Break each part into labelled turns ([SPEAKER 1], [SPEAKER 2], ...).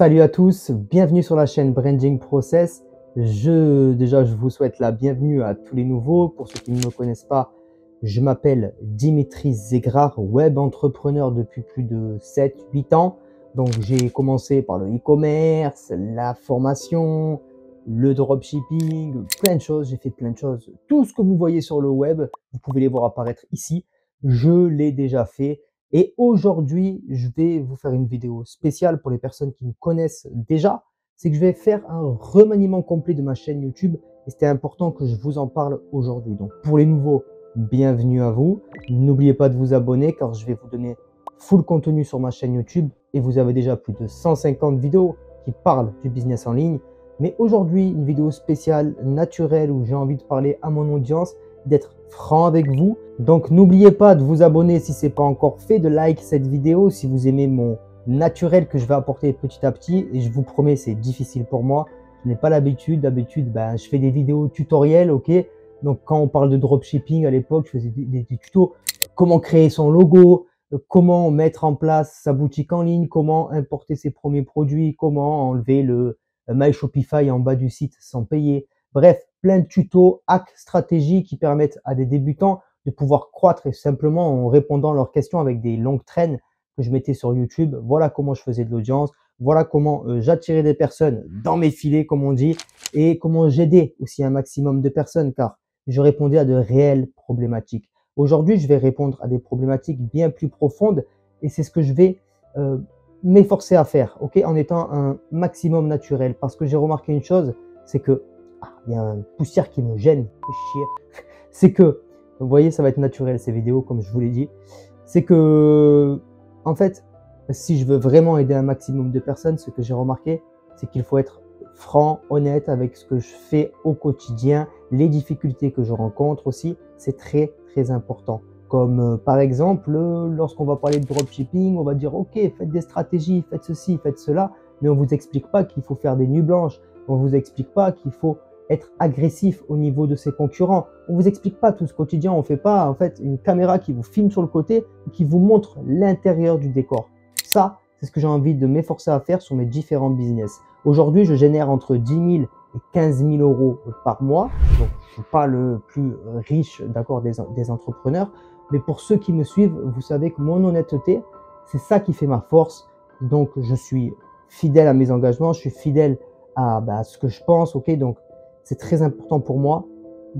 [SPEAKER 1] Salut à tous, bienvenue sur la chaîne Branding Process. Déjà, je vous souhaite la bienvenue à tous les nouveaux. Pour ceux qui ne me connaissent pas, je m'appelle Dimitri Zegrar, web entrepreneur depuis plus de 7-8 ans. Donc, j'ai commencé par le e-commerce, la formation, le dropshipping, plein de choses. J'ai fait plein de choses. Tout ce que vous voyez sur le web, vous pouvez les voir apparaître ici. Je l'ai déjà fait. Et aujourd'hui, je vais vous faire une vidéo spéciale pour les personnes qui me connaissent déjà. C'est que je vais faire un remaniement complet de ma chaîne YouTube et c'était important que je vous en parle aujourd'hui. Donc pour les nouveaux, bienvenue à vous. N'oubliez pas de vous abonner car je vais vous donner full contenu sur ma chaîne YouTube et vous avez déjà plus de 150 vidéos qui parlent du business en ligne. Mais aujourd'hui, une vidéo spéciale, naturelle où j'ai envie de parler à mon audience, d'être franc avec vous. Donc n'oubliez pas de vous abonner si ce n'est pas encore fait, de like cette vidéo si vous aimez mon naturel que je vais apporter petit à petit. Et je vous promets, c'est difficile pour moi. Je n'ai pas l'habitude. D'habitude, je fais des vidéos tutoriels, ok. Donc quand on parle de dropshipping, à l'époque, je faisais des tutos. Comment créer son logo, comment mettre en place sa boutique en ligne, comment importer ses premiers produits, comment enlever le My Shopify en bas du site sans payer. Bref, plein de tutos, hacks, stratégies qui permettent à des débutants de pouvoir croître et simplement en répondant à leurs questions avec des longues traînes que je mettais sur YouTube. Voilà comment je faisais de l'audience. Voilà comment j'attirais des personnes dans mes filets, comme on dit, et comment j'aidais aussi un maximum de personnes car je répondais à de réelles problématiques. Aujourd'hui, je vais répondre à des problématiques bien plus profondes et c'est ce que je vais m'efforcer à faire, ok, en étant un maximum naturel. Parce que j'ai remarqué une chose, c'est que il y a une poussière qui me gêne, fait chier. C'est que, vous voyez, ça va être naturel ces vidéos, comme je vous l'ai dit. C'est que, en fait, si je veux vraiment aider un maximum de personnes, ce que j'ai remarqué, c'est qu'il faut être franc, honnête avec ce que je fais au quotidien, les difficultés que je rencontre aussi, c'est très, très important. Comme par exemple, lorsqu'on va parler de dropshipping, on va dire, ok, faites des stratégies, faites ceci, faites cela, mais on vous explique pas qu'il faut faire des nuits blanches, on vous explique pas qu'il faut être agressif au niveau de ses concurrents. On vous explique pas tout ce quotidien, on fait pas en fait une caméra qui vous filme sur le côté et qui vous montre l'intérieur du décor. Ça, c'est ce que j'ai envie de m'efforcer à faire sur mes différents business. Aujourd'hui, je génère entre 10 000 et 15 000 euros par mois. Donc, je suis pas le plus riche, d'accord, des entrepreneurs. Mais pour ceux qui me suivent, vous savez que mon honnêteté, c'est ça qui fait ma force. Donc, je suis fidèle à mes engagements, je suis fidèle à ce que je pense, ok. Donc, c'est très important pour moi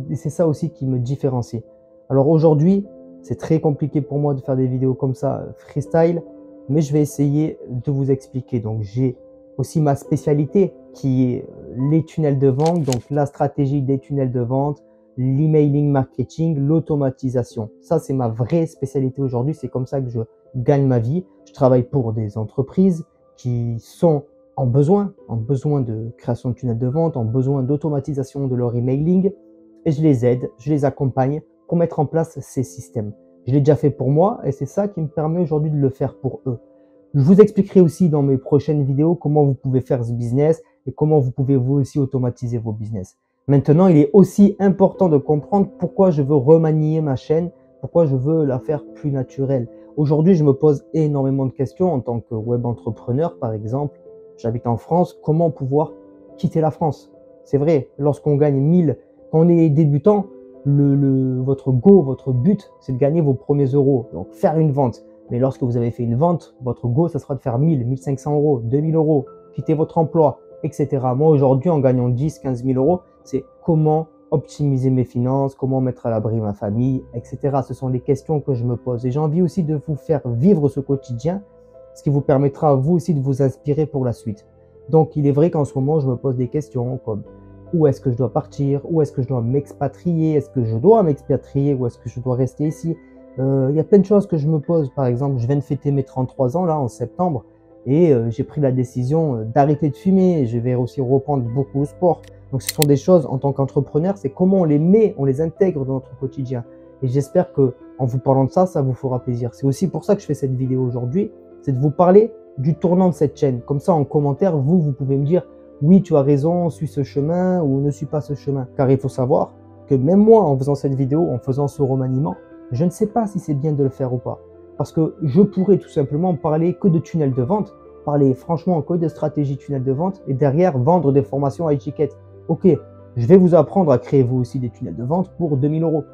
[SPEAKER 1] et c'est ça aussi qui me différencie. Alors aujourd'hui, c'est très compliqué pour moi de faire des vidéos comme ça, freestyle, mais je vais essayer de vous expliquer. Donc j'ai aussi ma spécialité qui est les tunnels de vente, donc la stratégie des tunnels de vente, l'emailing marketing, l'automatisation. Ça, c'est ma vraie spécialité aujourd'hui. C'est comme ça que je gagne ma vie. Je travaille pour des entreprises qui sont en besoin de création de tunnels de vente, en besoin d'automatisation de leur emailing et je les aide, je les accompagne pour mettre en place ces systèmes. Je l'ai déjà fait pour moi et c'est ça qui me permet aujourd'hui de le faire pour eux. Je vous expliquerai aussi dans mes prochaines vidéos comment vous pouvez faire ce business et comment vous pouvez vous aussi automatiser vos business. Maintenant, il est aussi important de comprendre pourquoi je veux remanier ma chaîne, pourquoi je veux la faire plus naturelle. Aujourd'hui, je me pose énormément de questions en tant que web entrepreneur, par exemple. J'habite en France, comment pouvoir quitter la France? C'est vrai, lorsqu'on gagne 1000, quand on est débutant, votre but, c'est de gagner vos premiers euros, donc faire une vente. Mais lorsque vous avez fait une vente, votre go, ça sera de faire 1000, 1500 euros, 2000 euros, quitter votre emploi, etc. Moi, aujourd'hui, en gagnant 10, 15 000 euros, c'est comment optimiser mes finances, comment mettre à l'abri ma famille, etc. Ce sont les questions que je me pose. Et j'ai envie aussi de vous faire vivre ce quotidien, ce qui vous permettra à vous aussi de vous inspirer pour la suite. Donc, il est vrai qu'en ce moment, je me pose des questions comme où est-ce que je dois partir, où est-ce que je dois m'expatrier, est-ce que je dois m'expatrier ou est-ce que je dois rester ici. Il y a plein de choses que je me pose. Par exemple, je viens de fêter mes 33 ans là en septembre et j'ai pris la décision d'arrêter de fumer. Je vais aussi reprendre beaucoup au sport. Donc, ce sont des choses en tant qu'entrepreneur, c'est comment on les met, on les intègre dans notre quotidien. Et j'espère que en vous parlant de ça, ça vous fera plaisir. C'est aussi pour ça que je fais cette vidéo aujourd'hui. C'est de vous parler du tournant de cette chaîne. Comme ça, en commentaire, vous pouvez me dire oui, tu as raison, suis ce chemin ou ne suis pas ce chemin. Car il faut savoir que même moi, en faisant cette vidéo, en faisant ce remaniement, je ne sais pas si c'est bien de le faire ou pas. Parce que je pourrais tout simplement parler que de tunnels de vente parler franchement que de stratégie tunnel de vente et derrière vendre des formations à étiquette. Ok, je vais vous apprendre à créer vous aussi des tunnels de vente pour 2000 €.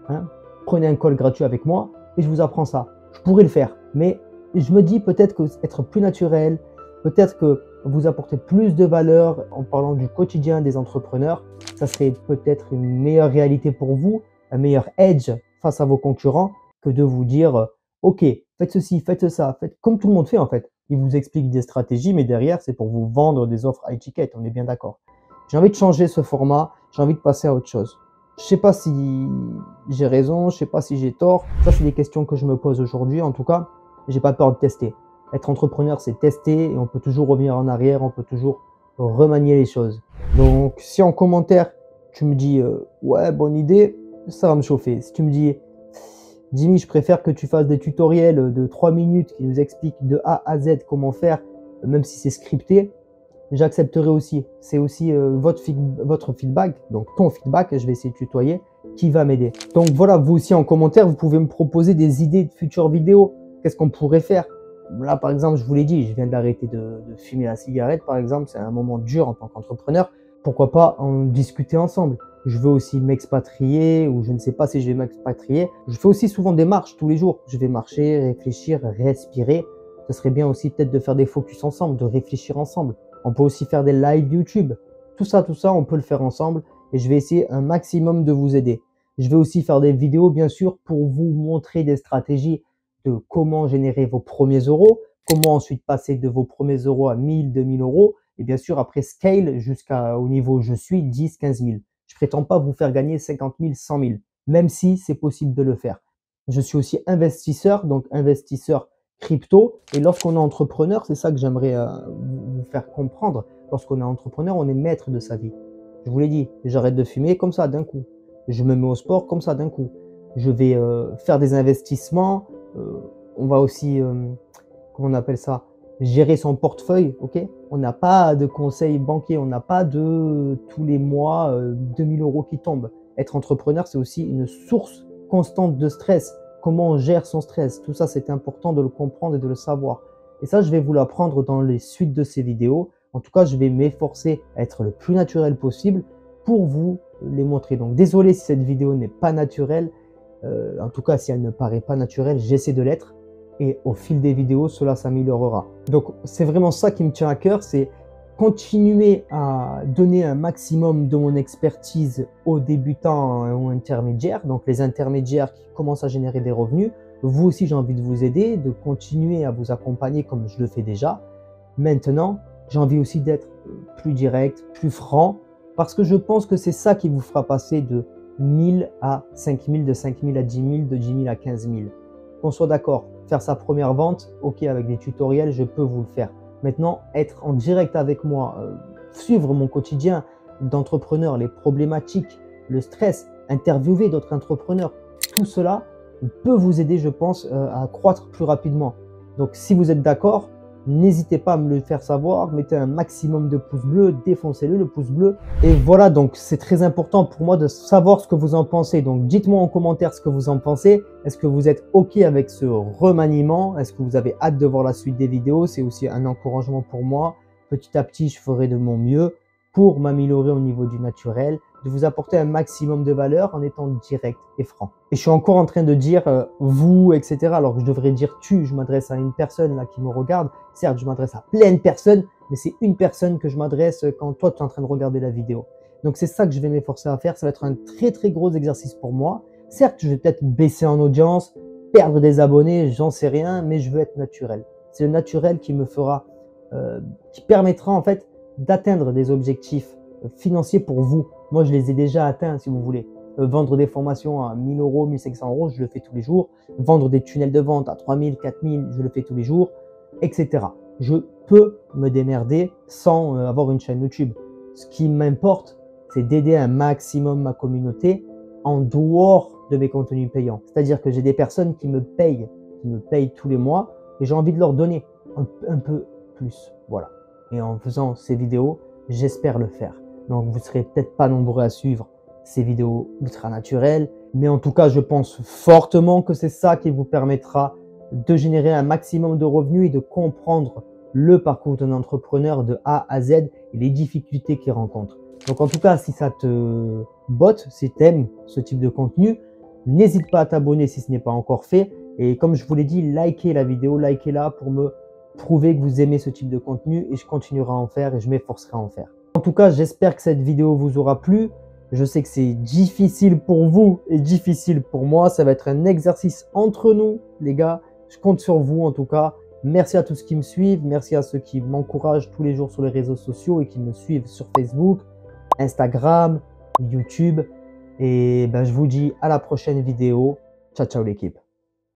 [SPEAKER 1] Hein? Prenez un call gratuit avec moi et je vous apprends ça. Je pourrais le faire, mais je me dis peut-être que être plus naturel, peut-être que vous apporter plus de valeur en parlant du quotidien des entrepreneurs, ça serait peut-être une meilleure réalité pour vous, un meilleur edge face à vos concurrents que de vous dire ok, faites ceci, faites ça, faites comme tout le monde fait en fait. Ils vous expliquent des stratégies, mais derrière, c'est pour vous vendre des offres à étiquette, on est bien d'accord. J'ai envie de changer ce format, j'ai envie de passer à autre chose. Je sais pas si j'ai raison, je sais pas si j'ai tort. Ça, c'est des questions que je me pose aujourd'hui. En tout cas, j'ai pas peur de tester. Être entrepreneur, c'est tester et on peut toujours revenir en arrière, on peut toujours remanier les choses. Donc, si en commentaire, tu me dis ouais, bonne idée, ça va me chauffer. Si tu me dis Jimmy, je préfère que tu fasses des tutoriels de 3 minutes qui nous expliquent de A à Z comment faire, même si c'est scripté, j'accepterai aussi. C'est aussi votre feedback, donc ton feedback, je vais essayer de tutoyer, qui va m'aider. Donc voilà, vous aussi en commentaire, vous pouvez me proposer des idées de futures vidéos. Qu'est-ce qu'on pourrait faire? Là, par exemple, je vous l'ai dit, je viens d'arrêter de fumer la cigarette, par exemple. C'est un moment dur en tant qu'entrepreneur. Pourquoi pas en discuter ensemble? Je veux aussi m'expatrier ou je ne sais pas si je vais m'expatrier. Je fais aussi souvent des marches tous les jours. Je vais marcher, réfléchir, respirer. Ce serait bien aussi peut-être de faire des focus ensemble, de réfléchir ensemble. On peut aussi faire des lives YouTube. Tout ça, on peut le faire ensemble et je vais essayer un maximum de vous aider. Je vais aussi faire des vidéos, bien sûr, pour vous montrer des stratégies de comment générer vos premiers euros, comment ensuite passer de vos premiers euros à 1000, 2000 € et bien sûr après scale jusqu'au niveau où je suis 10, 15 000. Je prétends pas vous faire gagner 50 000, 100 000, même si c'est possible de le faire. Je suis aussi investisseur, donc investisseur crypto. Et lorsqu'on est entrepreneur, c'est ça que j'aimerais vous faire comprendre. Lorsqu'on est entrepreneur, on est maître de sa vie. Je vous l'ai dit, j'arrête de fumer comme ça d'un coup. Je me mets au sport comme ça d'un coup. Je vais faire des investissements. On va aussi, comment on appelle ça, gérer son portefeuille, ok? On n'a pas de conseil banquier, on n'a pas de tous les mois 2000 € qui tombent. Être entrepreneur, c'est aussi une source constante de stress. Comment on gère son stress, tout ça, c'est important de le comprendre et de le savoir. Et ça, je vais vous l'apprendre dans les suites de ces vidéos. En tout cas, je vais m'efforcer à être le plus naturel possible pour vous les montrer. Donc, désolé si cette vidéo n'est pas naturelle. En tout cas, si elle ne paraît pas naturelle, j'essaie de l'être. Et au fil des vidéos, cela s'améliorera. Donc, c'est vraiment ça qui me tient à cœur, c'est continuer à donner un maximum de mon expertise aux débutants et aux intermédiaires, donc les intermédiaires qui commencent à générer des revenus. Vous aussi, j'ai envie de vous aider, de continuer à vous accompagner comme je le fais déjà. Maintenant, j'ai envie aussi d'être plus direct, plus franc, parce que je pense que c'est ça qui vous fera passer de 1000 à 5000, de 5000 à 10 000, de 10 000 à 15 000. Qu'on soit d'accord, faire sa première vente, ok, avec des tutoriels, je peux vous le faire. Maintenant, être en direct avec moi, suivre mon quotidien d'entrepreneur, les problématiques, le stress, interviewer d'autres entrepreneurs, tout cela peut vous aider, je pense, à croître plus rapidement. Donc, si vous êtes d'accord, n'hésitez pas à me le faire savoir, mettez un maximum de pouces bleus, défoncez-le, le pouce bleu. Et voilà, donc c'est très important pour moi de savoir ce que vous en pensez. Donc dites-moi en commentaire ce que vous en pensez. Est-ce que vous êtes OK avec ce remaniement? Est-ce que vous avez hâte de voir la suite des vidéos? C'est aussi un encouragement pour moi. Petit à petit, je ferai de mon mieux pour m'améliorer au niveau du naturel, de vous apporter un maximum de valeur en étant direct et franc. Et je suis encore en train de dire vous, etc. alors que je devrais dire tu. Je m'adresse à une personne là qui me regarde. Certes, je m'adresse à plein de personnes, mais c'est une personne que je m'adresse quand toi, tu es en train de regarder la vidéo. Donc, c'est ça que je vais m'efforcer à faire. Ça va être un très, très gros exercice pour moi. Certes, je vais peut-être baisser en audience, perdre des abonnés, j'en sais rien, mais je veux être naturel. C'est le naturel qui me fera, qui permettra en fait d'atteindre des objectifs financiers pour vous. Moi, je les ai déjà atteints, si vous voulez. Vendre des formations à 1000 €, 1500 €, je le fais tous les jours. Vendre des tunnels de vente à 3000, 4000, je le fais tous les jours, etc. Je peux me démerder sans avoir une chaîne YouTube. Ce qui m'importe, c'est d'aider un maximum ma communauté en dehors de mes contenus payants. C'est-à-dire que j'ai des personnes qui me payent tous les mois et j'ai envie de leur donner un peu plus. Voilà. Et en faisant ces vidéos, j'espère le faire. Donc, vous ne serez peut-être pas nombreux à suivre ces vidéos ultra naturelles, mais en tout cas, je pense fortement que c'est ça qui vous permettra de générer un maximum de revenus et de comprendre le parcours d'un entrepreneur de A à Z et les difficultés qu'il rencontre. Donc en tout cas, si ça te botte, si tu aimes ce type de contenu, n'hésite pas à t'abonner si ce n'est pas encore fait. Et comme je vous l'ai dit, likez la vidéo, likez-la pour me prouver que vous aimez ce type de contenu et je continuerai à en faire et je m'efforcerai à en faire. En tout cas, j'espère que cette vidéo vous aura plu. Je sais que c'est difficile pour vous et difficile pour moi. Ça va être un exercice entre nous, les gars. Je compte sur vous en tout cas. Merci à tous ceux qui me suivent. Merci à ceux qui m'encouragent tous les jours sur les réseaux sociaux et qui me suivent sur Facebook, Instagram, YouTube. Et ben, je vous dis à la prochaine vidéo. Ciao, ciao l'équipe.